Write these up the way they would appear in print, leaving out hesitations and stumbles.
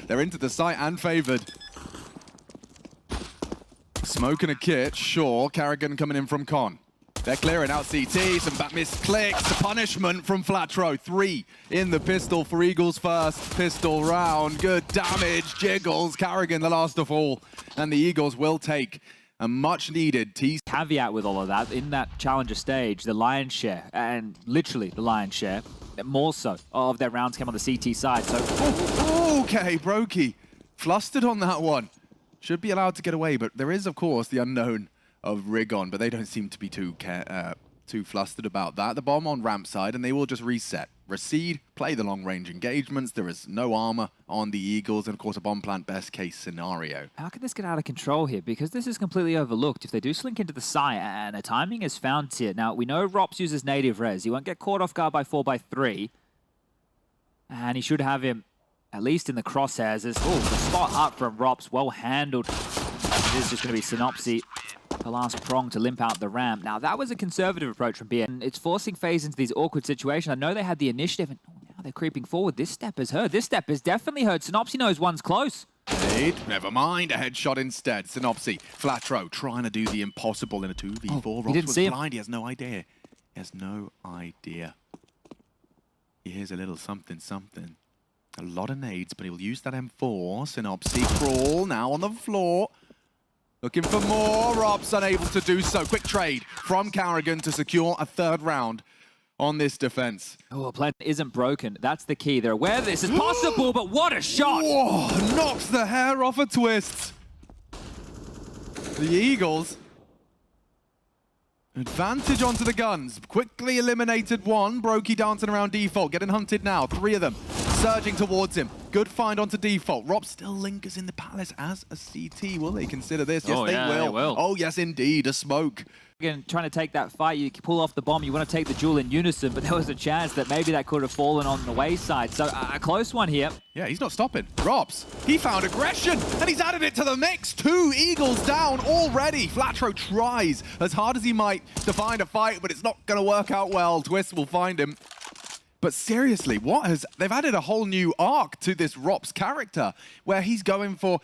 They're into the site and favored. Smoke and a kit, sure. Cadian coming in from Con. They're clearing out CT, some back missed clicks, the punishment from Flatro. 3 in the pistol for Eagles first pistol round. Good damage, jiggles, Cadian the last of all. And the Eagles will take a much needed T. Caveat with all of that, in that challenger stage, the lion's share, and literally the lion's share, more so, of their rounds came on the CT side. So, okay, Brokey, flustered on that one. Should be allowed to get away, but there is, of course, the unknown of Rigon, but they don't seem to be too flustered about that. The bomb on ramp side, and they will just reset. Recede, play the long-range engagements. There is no armor on the Eagles, and of course a bomb plant best case scenario. How can this get out of control here? Because this is completely overlooked. If they do slink into the site, and the timing is found here. Now, we know Ropz uses native res. He won't get caught off guard by 4x3. And he should have him at least in the crosshairs. The spot up from Ropz, well handled. It is just going to be Synopsy, the last prong to limp out the ramp. Now, that was a conservative approach from BN. It's forcing Faze into these awkward situations. I know they had the initiative, and now they're creeping forward. This step has hurt. This step has definitely hurt. Synopsy knows one's close. Never mind, a headshot instead. Synopsy, Flatro trying to do the impossible in a 2v4. He didn't see him. Blind. He has no idea. He has no idea. He hears a little something, something. A lot of nades, but he'll use that M4. Synopsy crawl now on the floor. Looking for more. Ropz unable to do so. Quick trade from Cadian to secure a third round on this defense. Oh, a plan isn't broken. That's the key. They're aware this is possible, but what a shot! Whoa, knocks the hair off a twist. The Eagles. Advantage onto the guns. Quickly eliminated one. Brokey dancing around default. Getting hunted now. 3 of them surging towards him. Good find onto default. Ropz still lingers in the palace as a CT. Will they consider this? Yes, they will. Oh, yes, indeed. A smoke. Again, trying to take that fight, you pull off the bomb, you want to take the duel in unison, but there was a chance that maybe that could have fallen on the wayside. So a close one here. Yeah, he's not stopping. Ropz, he found aggression, and he's added it to the mix. 2 Eagles down already. Flatro tries as hard as he might to find a fight, but it's not going to work out well. Twist will find him. But seriously, they've added a whole new arc to this Ropz character, where he's going for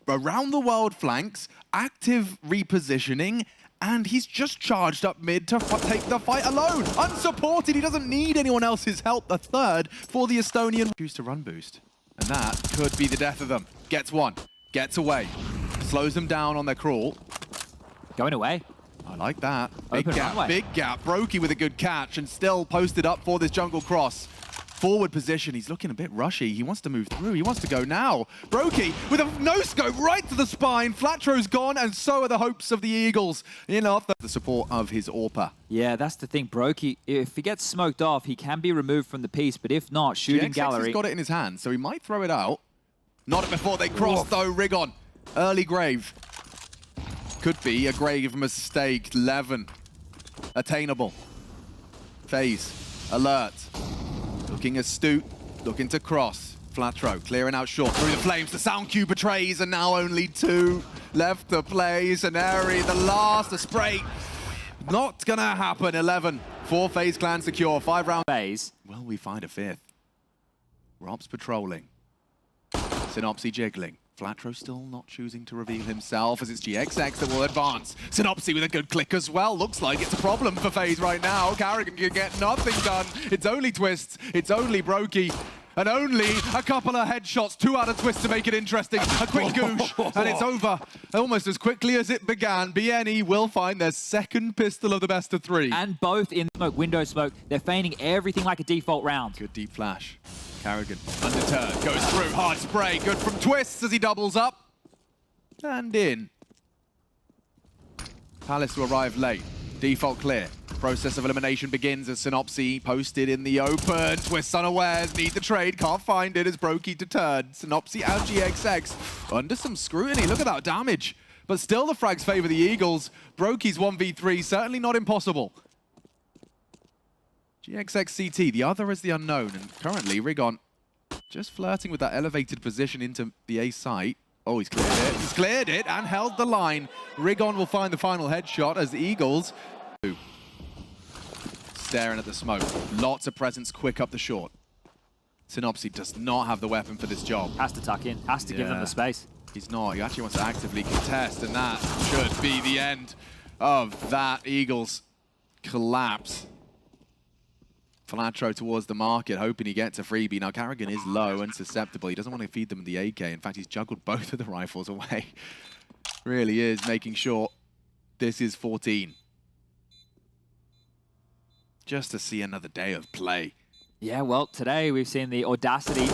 around the world flanks, active repositioning, and he's just charged up mid to take the fight alone. Unsupported, he doesn't need anyone else's help. The third for the Estonian. Choose to run boost, and that could be the death of them. Gets one, gets away, slows them down on their crawl. Going away. I like that. Open runway. Big gap. Brokey with a good catch and still posted up for this jungle cross. Forward position. He's looking a bit rushy. He wants to move through. He wants to go now. Brokey with a no-scope right to the spine. Flatro's gone, and so are the hopes of the Eagles. Enough the support of his AWPer. Yeah, that's the thing. Brokey, if he gets smoked off, he can be removed from the piece, but if not, shooting gallery. He's got it in his hand, so he might throw it out. Not before they cross, though. Rigon. Early grave. Could be a grave mistake. 11. Attainable. Faze. Alert. Looking astute. Looking to cross. Flatro clearing out short through the flames. The sound cue betrays, and now only 2 left to play. Saneri, the last, a spray. Not gonna happen. 11. 4 Faze clan secure. 5 round. Faze. Well, we find a 5th. Ropz patrolling. Synopsy jiggling. Flatro still not choosing to reveal himself as it's GXX that will advance. Synopsy with a good click as well. Looks like it's a problem for Faze right now. Cadian can get nothing done. It's only Twists. It's only Brokey. And only a couple of headshots. 2 out of Twist to make it interesting. A quick goosh. And it's over almost as quickly as it began. BNE will find their 2nd pistol of the best of 3. And both in smoke, window smoke. They're feigning everything like a default round. Good deep flash. Cadian, undeterred, goes through, hard spray, good from Twists as he doubles up. And in. Palace to arrive late, default clear. Process of elimination begins as Synopsy posted in the open. Twists unawares, need the trade, can't find it as Brokey deterred. Synopsy and GXX under some scrutiny, look at that damage. But still the frags favor the Eagles. Brokey's 1v3, certainly not impossible. GXX CT, the other is the unknown, and currently Rigon just flirting with that elevated position into the A site. Oh, he's cleared it. He's cleared it and held the line. Rigon will find the final headshot as the Eagles staring at the smoke. Lots of presence quick up the short. Synopsy does not have the weapon for this job. Has to tuck in, has to give them the space. He's not. He actually wants to actively contest, and that should be the end of that Eagles collapse. Flatro towards the market, hoping he gets a freebie. Now, Carrigan is low and susceptible. He doesn't want to feed them the AK. In fact, he's juggled both of the rifles away. Really is making sure this is 14. Just to see another day of play. Yeah, well, today we've seen the audacity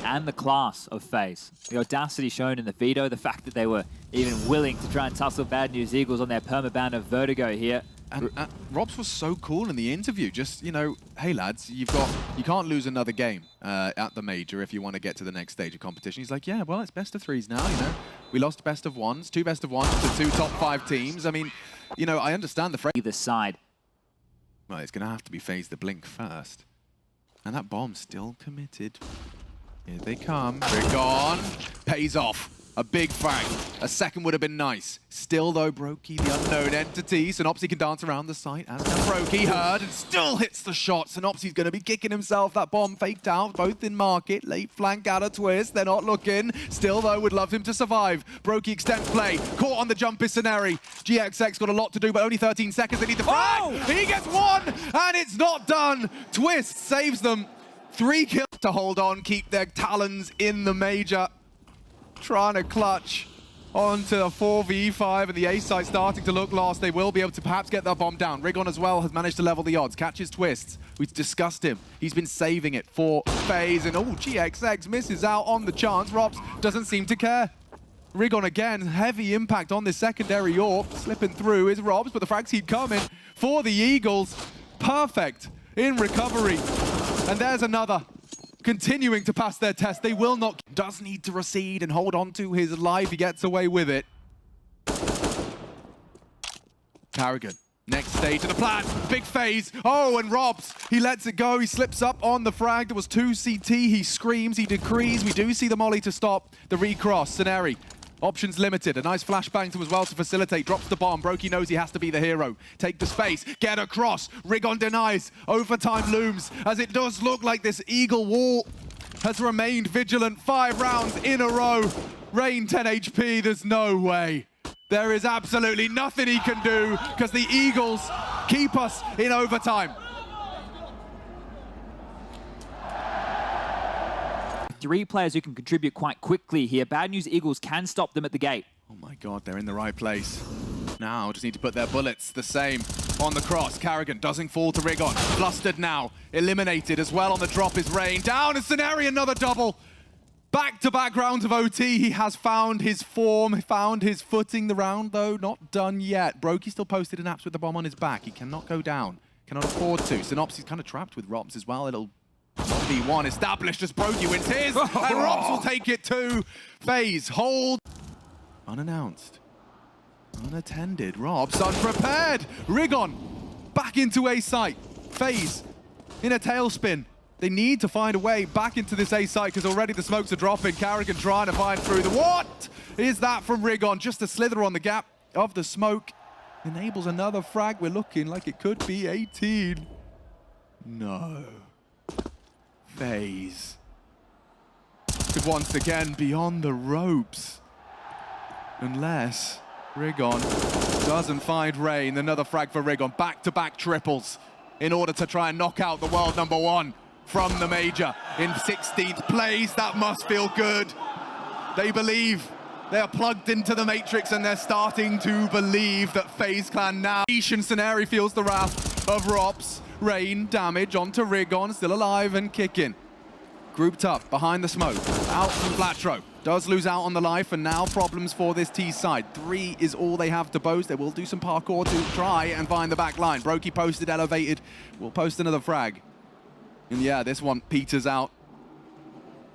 and the class of Faze. The audacity shown in the veto, the fact that they were even willing to try and tussle Bad News Eagles on their permaban of Vertigo here. And Ropz was so cool in the interview. Just, you know, hey lads, you can't lose another game at the major if you want to get to the next stage of competition. He's like, yeah, well, it's best of threes now, you know. We lost best of ones, 2 best of ones to 2 top 5 teams. I mean, you know, I understand the phrase. Either side. Well, it's going to have to be Faze the Blink first. And that bomb's still committed. Here they come. Rigon pays off. A big frag. A second would have been nice. Still, though, Brokey, the unknown entity. Synopsy can dance around the site. As can Brokey, heard, and still hits the shot. Synopsy's going to be kicking himself. That bomb faked out, both in market. Late flank out of twist. They're not looking. Still, though, would love him to survive. Brokey extends play. Caught on the jump is Scenary. GXX got a lot to do, but only 13 seconds. They need to frag. Oh! He gets one, and it's not done. Twist saves them. 3 kills to hold on, keep their talons in the major. Trying to clutch onto the 4v5, and the A site starting to look lost. They will be able to perhaps get that bomb down. Rigon as well has managed to level the odds. Catches Twists. We've discussed him. He's been saving it for Faze, and GXX misses out on the chance. Ropz doesn't seem to care. Rigon again, heavy impact on this secondary AWP. Slipping through is Ropz, but the frags keep coming for the Eagles. Perfect in recovery. And there's another. Continuing to pass their test. They will not. Does need to recede and hold on to his life. He gets away with it. Carrigan. Next stage of the plan. Big Faze. Oh, and Ropz. He lets it go. He slips up on the frag. There was 2 CT. He screams. He decrees. We do see the molly to stop the recross. Scenary. Options limited. A nice flashbang to as well to facilitate. Drops the bomb. Brokey knows he has to be the hero. Take the space. Get across. Rigon denies. Overtime looms as it does look like this Eagle wall has remained vigilant 5 rounds in a row. Rain 10 HP. There's no way. There is absolutely nothing he can do because the Eagles keep us in overtime. 3 players who can contribute quite quickly here. Bad News Eagles can stop them at the gate. Oh my god, they're in the right place. Now, just need to put their bullets the same on the cross. Carrigan doesn't fall to Rigon. Flustered now. Eliminated as well on the drop is Rain. Down is Scenary, another double. Back-to-back rounds of OT. He has found his form, found his footing. The round, though, not done yet. Brokey still posted an apps with the bomb on his back. He cannot go down. Cannot afford to. Synopsy's kind of trapped with Ropz as well. It'll 1v1 established as Brokey wins his, and Ropz will take it too. Faze, hold. Unannounced. Unattended. Ropz unprepared. Rigon back into A site. Faze in a tailspin. They need to find a way back into this A site because already the smokes are dropping. Carrigan trying to find through the... What is that from Rigon? Just a slither on the gap of the smoke. Enables another frag. We're looking like it could be 18. No. Faze could once again be on the ropes. Unless Rigon doesn't find Rain. Another frag for Rigon. Back-to-back triples in order to try and knock out the world #1 from the major in 16th place. That must feel good. They believe. They are plugged into the matrix and they're starting to believe that FaZe Clan now. Scenary feels the wrath of Ropz. Rain damage onto Rigon, still alive and kicking. Grouped up behind the smoke. Out from Flatro. Does lose out on the life, and now problems for this T side. 3 is all they have to boast. They will do some parkour to try and find the back line. Brokey posted, elevated. We'll post another frag. And yeah, this one peters out.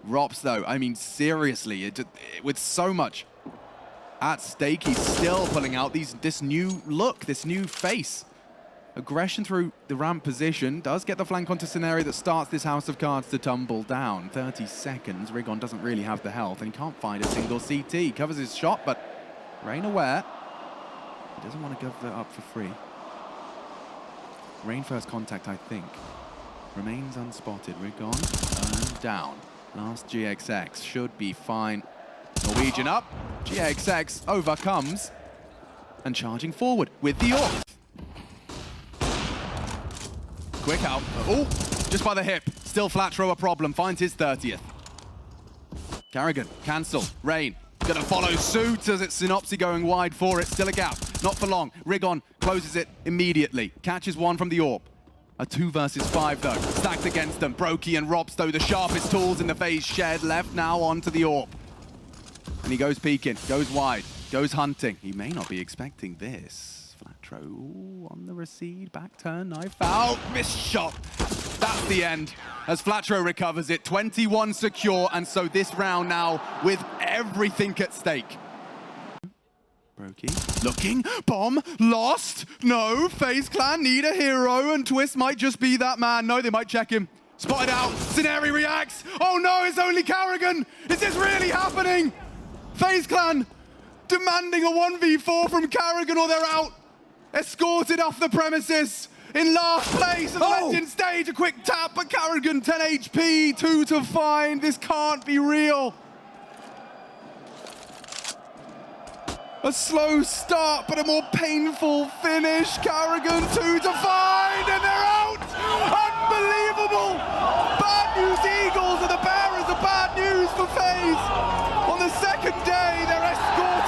Ropz, though, I mean, seriously, with so much at stake, he's still pulling out this new look, this new face. Aggression through the ramp position. Does get the flank onto Scenario that starts this house of cards to tumble down. 30 seconds. Rigon doesn't really have the health, and he can't find a single CT. Covers his shot, but Rain aware. He doesn't want to give that up for free. Rain first contact, I think. remains unspotted. Rigon turned down. Last GXX should be fine. Norwegian up. GXX overcomes and charging forward with the AWP. Quick out. Oh, just by the hip. Still Flatro a problem. Finds his 30th. Carrigan, cancel. Rain, gonna follow suit as it's Synopsy going wide for it. Still a gap. Not for long. Rigon closes it immediately. Catches one from the AWP. A 2 versus 5 though. Stacked against them. Brokey and Ropz though, the sharpest tools in the Faze shed. Left now onto the AWP. And he goes peeking, goes wide, goes hunting. He may not be expecting this. Flatro on the recede, back turn, knife out, missed shot. That's the end as Flatro recovers it. 21 secure, and so this round now with everything at stake. Brokey looking, bomb, lost. No, FaZe Clan need a hero, and Twist might just be that man. No, they might check him. Spotted out, Scenarii reacts. Oh no, it's only Carrigan. Is this really happening? FaZe Clan demanding a 1v4 from Carrigan or they're out. Escorted off the premises in last place of the Legend stage. A quick tap, but Carrigan 10 HP, 2 to find. This can't be real. A slow start, but a more painful finish. Carrigan 2 to find, and they're out. Unbelievable. Bad news, Eagles are the bearers of bad news for FaZe. On the second day, they're escorted